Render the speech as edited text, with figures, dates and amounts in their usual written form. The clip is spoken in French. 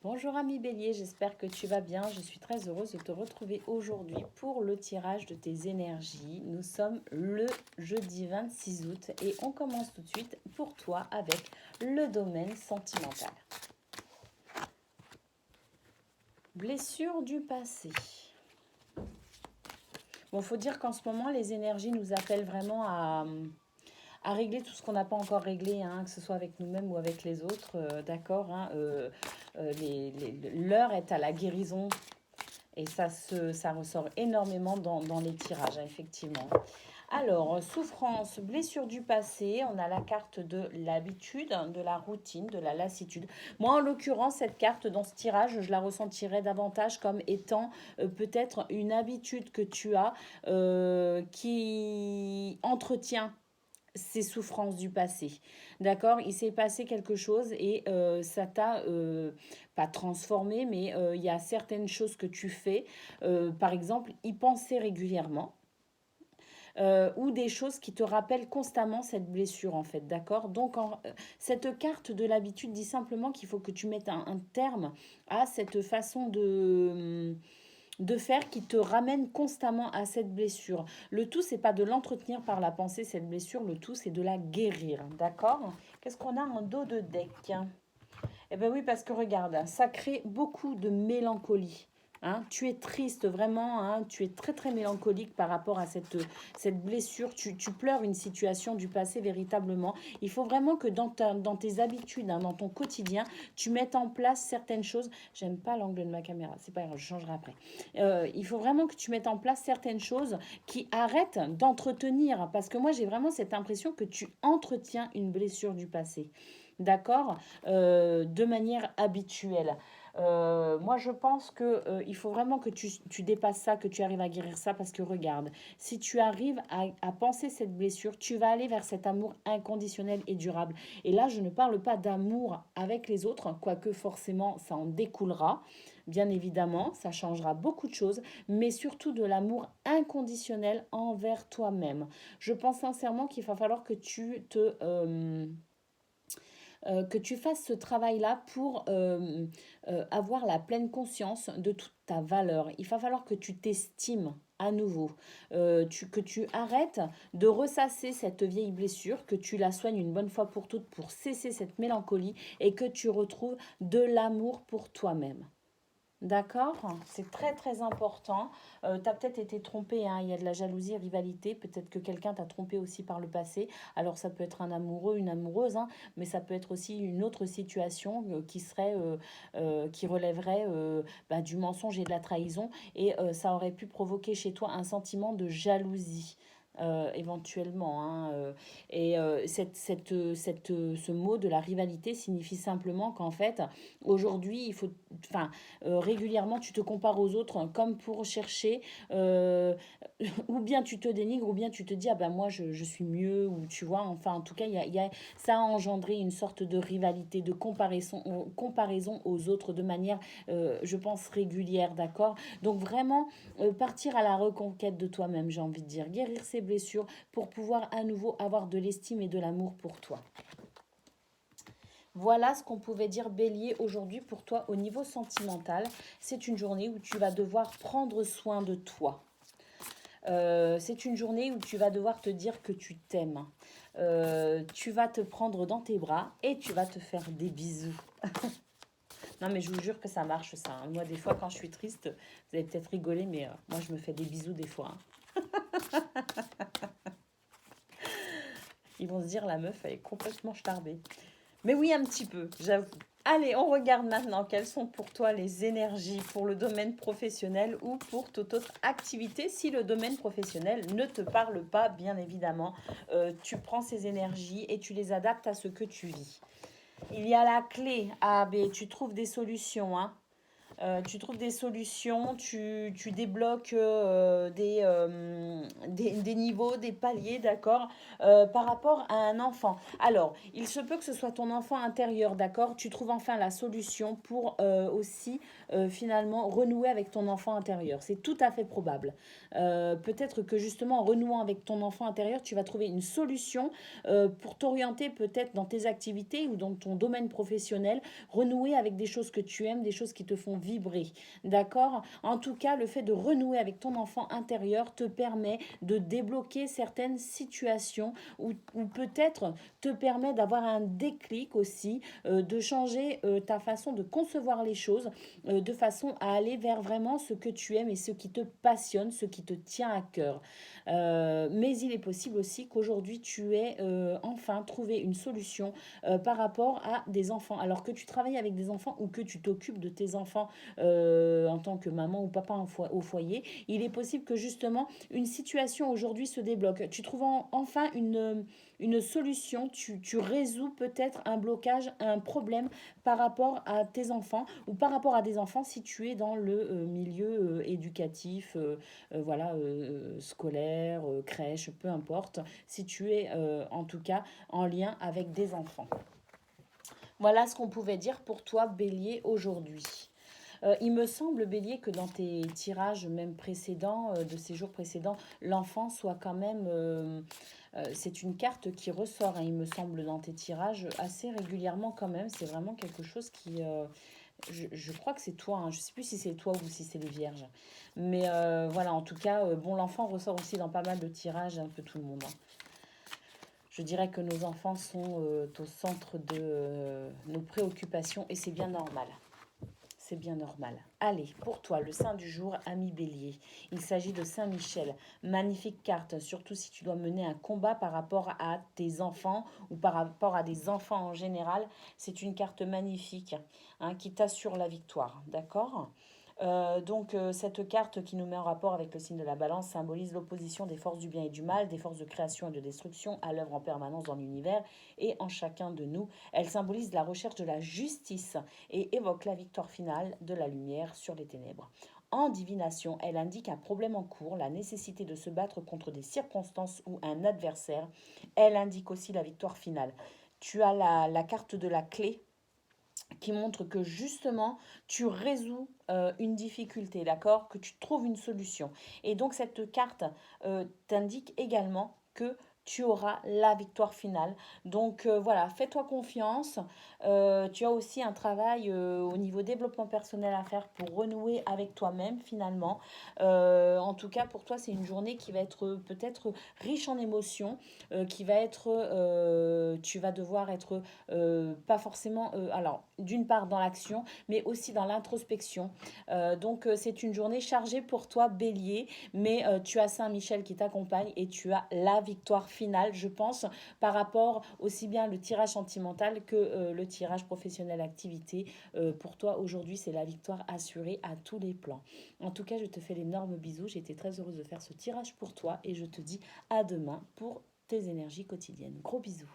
Bonjour ami Bélier, j'espère que tu vas bien. Je suis très heureuse de te retrouver aujourd'hui pour le tirage de tes énergies. Nous sommes le jeudi 26 août et on commence tout de suite pour toi avec le domaine sentimental. Blessure du passé. Bon, faut dire qu'en ce moment, les énergies nous appellent vraiment à régler tout ce qu'on n'a pas encore réglé, hein, que ce soit avec nous-mêmes ou avec les autres, d'accord, hein, l'heure est à la guérison. Et ça ressort énormément dans les tirages, hein, effectivement. Alors, souffrance, blessure du passé, on a la carte de l'habitude, de la routine, de la lassitude. Moi, en l'occurrence, cette carte dans ce tirage, je la ressentirais davantage comme étant peut-être une habitude que tu as qui entretient ces souffrances du passé. D'accord. Il s'est passé quelque chose et ça t'a pas transformé, mais il y a certaines choses que tu fais. Par exemple, y penser régulièrement. Ou des choses qui te rappellent constamment cette blessure en fait, d'accord. Donc cette carte de l'habitude dit simplement qu'il faut que tu mettes un terme à cette façon de faire qui te ramène constamment à cette blessure. Le tout, c'est pas de l'entretenir par la pensée, cette blessure, le tout, c'est de la guérir, d'accord. Qu'est-ce qu'on a en dos de deck? Eh bien oui, parce que regarde, ça crée beaucoup de mélancolie. Hein, tu es triste vraiment, hein, tu es très très mélancolique par rapport à cette blessure. Tu pleures une situation du passé véritablement. Il faut vraiment que dans tes habitudes, hein, dans ton quotidien, tu mettes en place certaines choses. J'aime pas l'angle de ma caméra, c'est pas grave, je changerai après. Il faut vraiment que tu mettes en place certaines choses qui arrêtent d'entretenir. Parce que moi j'ai vraiment cette impression que tu entretiens une blessure du passé. D'accord, de manière habituelle. Moi, je pense que il faut vraiment que tu dépasses ça, que tu arrives à guérir ça, parce que regarde, si tu arrives à penser cette blessure, tu vas aller vers cet amour inconditionnel et durable. Et là, je ne parle pas d'amour avec les autres, quoique forcément, ça en découlera. Bien évidemment, ça changera beaucoup de choses, mais surtout de l'amour inconditionnel envers toi-même. Je pense sincèrement qu'il va falloir que que tu fasses ce travail-là pour avoir la pleine conscience de toute ta valeur. Il va falloir que tu t'estimes à nouveau, que tu arrêtes de ressasser cette vieille blessure, que tu la soignes une bonne fois pour toutes pour cesser cette mélancolie et que tu retrouves de l'amour pour toi-même. D'accord, c'est très très important. Tu as peut-être été trompé, hein, il y a de la jalousie, rivalité. Peut-être que quelqu'un t'a trompé aussi par le passé. Alors ça peut être un amoureux, une amoureuse, hein, mais ça peut être aussi une autre situation qui relèverait du mensonge et de la trahison. Et ça aurait pu provoquer chez toi un sentiment de jalousie. Éventuellement, hein, et ce mot de la rivalité signifie simplement qu'en fait aujourd'hui il faut, enfin, régulièrement tu te compares aux autres, hein, comme pour chercher ou bien tu te dénigres ou bien tu te dis ah ben moi je suis mieux, ou tu vois, enfin en tout cas ça a engendré une sorte de rivalité, de comparaison aux autres de manière je pense régulière, d'accord. Donc vraiment partir à la reconquête de toi-même, j'ai envie de dire, guérir ses blessures pour pouvoir à nouveau avoir de l'estime et de l'amour pour toi. Voilà ce qu'on pouvait dire Bélier aujourd'hui pour toi au niveau sentimental. C'est une journée où tu vas devoir prendre soin de toi. C'est une journée où tu vas devoir te dire que tu t'aimes. Tu vas te prendre dans tes bras et tu vas te faire des bisous. Non mais je vous jure que ça marche ça, hein. Moi des fois quand je suis triste, vous allez peut-être rigoler, mais moi je me fais des bisous des fois, hein. Ils vont se dire la meuf elle est complètement starbée. Mais oui, un petit peu, j'avoue. Allez, on regarde maintenant quelles sont pour toi les énergies pour le domaine professionnel ou pour toute autre activité. Si le domaine professionnel ne te parle pas, bien évidemment, tu prends ces énergies et tu les adaptes à ce que tu vis. Il y a la clé A, B, tu trouves des solutions, hein. Tu trouves des solutions, tu débloques des niveaux, des paliers, d'accord, par rapport à un enfant. Alors, il se peut que ce soit ton enfant intérieur, d'accord. Tu trouves enfin la solution pour aussi finalement renouer avec ton enfant intérieur. C'est tout à fait probable. Peut-être que justement en renouant avec ton enfant intérieur, tu vas trouver une solution pour t'orienter peut-être dans tes activités ou dans ton domaine professionnel, renouer avec des choses que tu aimes, des choses qui te font vibrer. D'accord. En tout cas, le fait de renouer avec ton enfant intérieur te permet de débloquer certaines situations ou peut-être te permet d'avoir un déclic aussi, de changer ta façon de concevoir les choses, de façon à aller vers vraiment ce que tu aimes et ce qui te passionne, ce qui te tient à cœur. Mais il est possible aussi qu'aujourd'hui tu aies enfin trouvé une solution par rapport à des enfants. Alors que tu travailles avec des enfants ou que tu t'occupes de tes enfants en tant que maman ou papa au foyer, il est possible que justement une situation aujourd'hui se débloque. Tu trouves enfin une solution, tu résous peut-être un blocage, un problème par rapport à tes enfants ou par rapport à des enfants situés dans le milieu éducatif, voilà, scolaire, crèche, peu importe, situé en tout cas en lien avec des enfants. Voilà ce qu'on pouvait dire pour toi, Bélier, aujourd'hui. Il me semble, Bélier, que dans tes tirages même précédents, de ces jours précédents, l'enfant soit quand même... c'est une carte qui ressort, hein, il me semble, dans tes tirages assez régulièrement quand même. C'est vraiment quelque chose qui... je crois que c'est toi, hein, je ne sais plus si c'est toi ou si c'est les vierges. Mais voilà, en tout cas, bon, l'enfant ressort aussi dans pas mal de tirages, un peu tout le monde, hein. Je dirais que nos enfants sont au centre de nos préoccupations et c'est bien normal. C'est bien normal. Allez, pour toi, le saint du jour, ami Bélier. Il s'agit de Saint Michel. Magnifique carte, surtout si tu dois mener un combat par rapport à tes enfants ou par rapport à des enfants en général. C'est une carte magnifique, hein, qui t'assure la victoire. D'accord. Cette carte qui nous met en rapport avec le signe de la balance symbolise l'opposition des forces du bien et du mal, des forces de création et de destruction à l'œuvre en permanence dans l'univers et en chacun de nous. Elle symbolise la recherche de la justice et évoque la victoire finale de la lumière sur les ténèbres. En divination, elle indique un problème en cours, la nécessité de se battre contre des circonstances ou un adversaire. Elle indique aussi la victoire finale. Tu as la carte de la clé qui montre que justement tu résous une difficulté, d'accord, que tu trouves une solution. Et donc cette carte t'indique également que tu auras la victoire finale. Donc voilà, fais-toi confiance. Tu as aussi un travail au niveau développement personnel à faire pour renouer avec toi-même finalement. En tout cas, pour toi, c'est une journée qui va être peut-être riche en émotions, qui va être, tu vas devoir être pas forcément, alors d'une part dans l'action, mais aussi dans l'introspection. C'est une journée chargée pour toi, Bélier, mais tu as Saint-Michel qui t'accompagne et tu as la victoire finale, je pense, par rapport aussi bien le tirage sentimental que le tirage professionnel activité. Pour toi, aujourd'hui, c'est la victoire assurée à tous les plans. En tout cas, je te fais l'énorme bisou. J'ai été très heureuse de faire ce tirage pour toi et je te dis à demain pour tes énergies quotidiennes. Gros bisous.